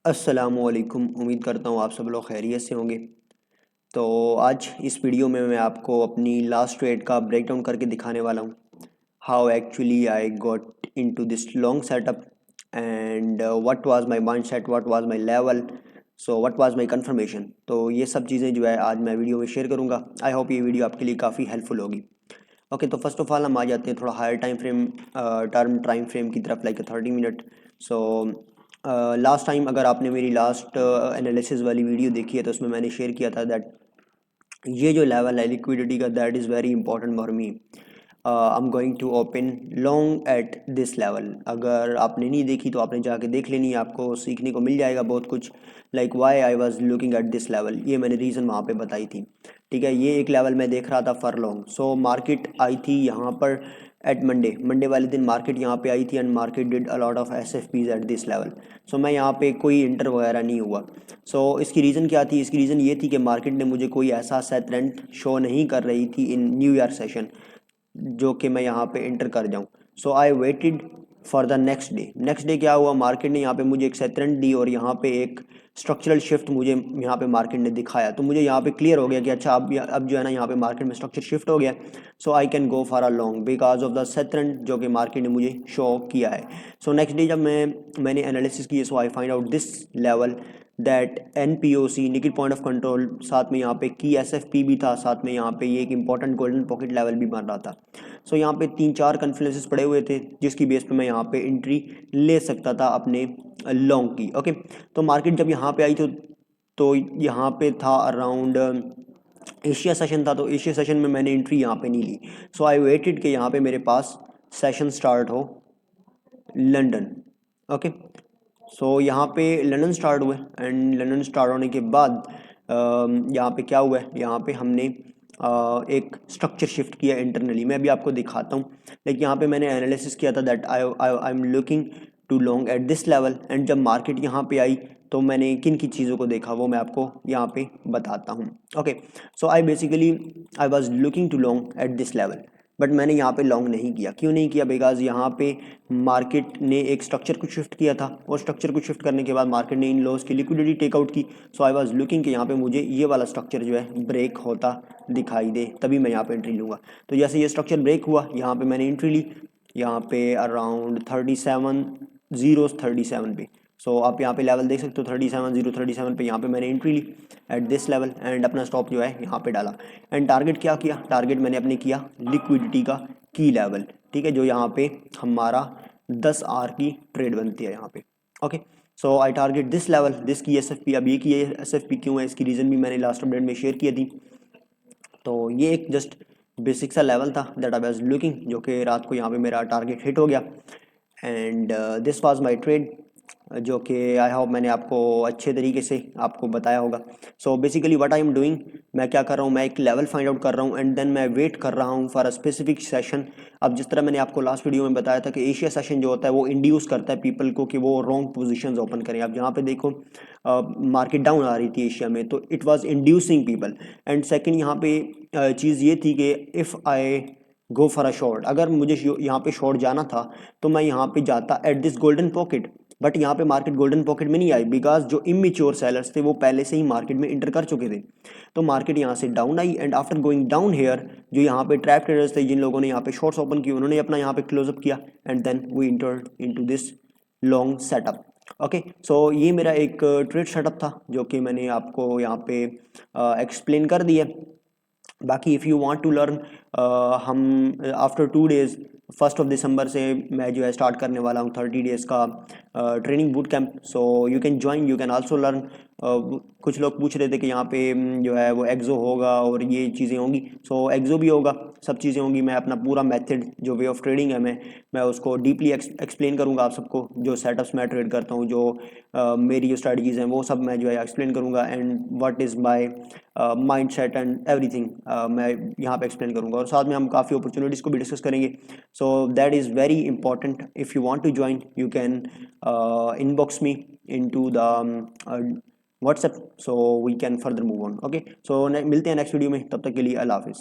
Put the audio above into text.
अस्सलामुअलैकुम। उम्मीद करता हूँ आप सब लोग खैरियत से होंगे। तो आज इस वीडियो में मैं आपको अपनी लास्ट ट्रेड का ब्रेकडाउन करके दिखाने वाला हूँ, how actually I got into this long setup and what was my mindset, what was my level, so what was my confirmation. तो ये सब चीज़ें जो है आज मैं वीडियो में शेयर करूँगा। आई होप ये वीडियो आपके लिए काफ़ी हेल्पफुल होगी। ओके, तो फर्स्ट ऑफ ऑल हम आ जाते हैं थोड़ा हायर टाइम फ्रेम की तरफ, like 30 minute. So last time अगर आपने मेरी लास्ट एनालिसिस वाली वीडियो देखी है तो उसमें मैंने शेयर किया था दैट ये जो लेवल है लिक्विडिटी का, that is very important for me. I am going to open long at this level. अगर आपने नहीं देखी तो आपने जाके देख लेनी है, आपको सीखने को मिल जाएगा बहुत कुछ। Like why I was looking at this level, ये मैंने रीज़न वहाँ पे बताई थी। ठीक है, ये एक लेवल मैं देख रहा था for long. So market I थी यहाँ पर एट मंडे वाले दिन मार्केट यहाँ पे आई थी and market did a lot of S F Ps at this level. So मैं यहाँ पे कोई इंटर वगैरह नहीं हुआ। सो इसकी रीज़न क्या थी? इसकी रीज़न ये थी कि मार्केट ने मुझे कोई ऐसा सेट ट्रेंड शो नहीं कर रही थी इन न्यू ईयर सेशन जो कि मैं यहाँ पे इंटर कर जाऊँ। So I waited for the next day क्या हुआ, मार्केट ने यहाँ पे मुझे एक सेटरेंट दी और यहाँ पे एक स्ट्रक्चरल शिफ्ट मुझे यहाँ पे मार्केट ने दिखाया। तो मुझे यहाँ पे क्लियर हो गया कि अच्छा अब जो है ना यहाँ पे मार्केट में स्ट्रक्चर शिफ्ट हो गया। So I can go for a long because of the सेटरेंट जो कि मार्केट ने मुझे शो किया है। सो नेक्स्ट डे जब मैंने एनालिसिस की, so I find out this level that NPOC निकल पॉइंट ऑफ कंट्रोल, साथ में यहाँ पे की SFP भी था, साथ में यहाँ पे ये एक इंपॉर्टेंट गोल्डन पॉकेट लेवल भी बन रहा था। सो यहाँ पे 3-4 कन्फ्लुएंसेस पड़े हुए थे जिसकी बेस पे मैं यहाँ पे एंट्री ले सकता था अपने लॉन्ग की। ओके, तो मार्केट जब यहाँ पे आई तो यहाँ पे था अराउंड एशिया सेशन था, तो एशिया सेशन में मैंने एंट्री यहाँ पे नहीं ली। सो आई वेटेड कि यहाँ पे मेरे पास सेशन स्टार्ट हो लंदन। ओके, सो यहाँ पे लंदन स्टार्ट हुए एंड लंदन स्टार्ट होने के बाद यहाँ पे क्या हुआ है, यहाँ पे हमने एक स्ट्रक्चर शिफ्ट किया इंटरनली। मैं अभी आपको दिखाता हूँ। लेकिन यहाँ पे मैंने एनालिसिस किया था that I am looking to long at this level and जब मार्केट यहाँ पे आई तो मैंने किन की चीज़ों को देखा वो मैं आपको यहाँ पे बताता हूँ। Okay, so I was looking to long at this level, but मैंने यहाँ पे लॉन्ग नहीं किया। क्यों नहीं किया? बिकॉज यहाँ पे मार्केट ने एक स्ट्रक्चर को शिफ्ट किया था और स्ट्रक्चर को शिफ्ट करने के बाद मार्केट ने इन लॉस की लिक्विडिटी टेकआउट की। सो आई वाज लुकिंग कि यहाँ पे मुझे ये वाला स्ट्रक्चर जो है ब्रेक होता दिखाई दे, तभी मैं यहाँ पे एंट्री लूँगा। तो जैसे ये स्ट्रक्चर ब्रेक हुआ, यहाँ पे मैंने एंट्री ली, यहाँ पे अराउंड 37 पे। सो आप यहाँ पे लेवल देख सकते हो 37 पे। यहाँ पे मैंने एंट्री ली एट दिस लेवल एंड अपना स्टॉप जो है यहाँ पे डाला। एंड टारगेट क्या किया? टारगेट मैंने अपने किया लिक्विडिटी का की लेवल। ठीक है, जो यहाँ पे हमारा 10 आर की ट्रेड बनती है यहाँ पे। Okay, so I target this level, this की SFP। अब ये की SFP क्यों है, इसकी रीज़न भी मैंने लास्ट अपडेट में शेयर की थी। तो ये एक जस्ट बेसिक सा लेवल था दैट आई वाज लुकिंग, जो कि रात को यहाँ पे मेरा टारगेट हिट हो गया and this was my trade, जो कि आई होप मैंने आपको अच्छे तरीके से आपको बताया होगा। So basically what I am doing, मैं क्या कर रहा हूँ, मैं एक लेवल फाइंड आउट कर रहा हूँ एंड देन मैं वेट कर रहा हूँ फॉर अ स्पेसिफिक सेशन। अब जिस तरह मैंने आपको लास्ट वीडियो में बताया था कि एशिया सेशन जो होता है वो इंड्यूस करता है पीपल को कि वो रॉन्ग पोजीशंस ओपन करें। अब यहाँ पे देखो मार्केट डाउन आ रही थी एशिया में, तो it was inducing people. And second यहाँ पे चीज़ ये थी कि if I go for a short, अगर मुझे यहाँ पे शॉर्ट जाना था तो मैं यहाँ पे जाता at this golden pocket. But यहाँ पे मार्केट गोल्डन पॉकेट में नहीं आई बिकॉज जो इमेच्योर सेलर्स थे वो पहले से ही मार्केट में इंटर कर चुके थे। तो मार्केट यहाँ से down I and after going down here जो यहाँ पे ट्रैप ट्रेडर्स थे, जिन लोगों ने यहाँ पे शॉर्ट्स ओपन किए, उन्होंने अपना यहाँ पे क्लोजअप किया and then we entered into this long setup. Okay, so ये मेरा एक ट्रेड सेटअप था जो कि मैंने आपको यहाँ पे एक्सप्लेन कर दिया। बाकी if you want to learn, हम आफ्टर 2 डेज़ 1 दिसंबर से मैं जो है स्टार्ट करने वाला हूँ 30 डेज़ का training boot camp. So you can join, you can also learn. कुछ लोग पूछ रहे थे कि यहाँ पे जो है वो एक्सो होगा और ये चीज़ें होंगी। सो एक्सो भी होगा, सब चीज़ें होंगी। मैं अपना पूरा मेथड जो वे ऑफ ट्रेडिंग है मैं उसको डीपली एक्सप्लेन करूँगा आप सबको। जो सेटअप्स मैं ट्रेड करता हूँ, जो मेरी जो स्ट्रेटजीज़ हैं वो सब मैं जो है एक्सप्लेन करूँगा and what is my mind set and everything मैं यहाँ पे एक्सप्लेन करूँगा। और साथ में हम काफ़ी अपॉर्चुनिटीज़ को भी डिस्कस करेंगे। So that is very important. If you want to join you can inbox me into the WhatsApp, so we can further move on. Okay, so मिलते हैं नेक्स्ट वीडियो में, तब तक के लिए अल्लाह हाफिज़।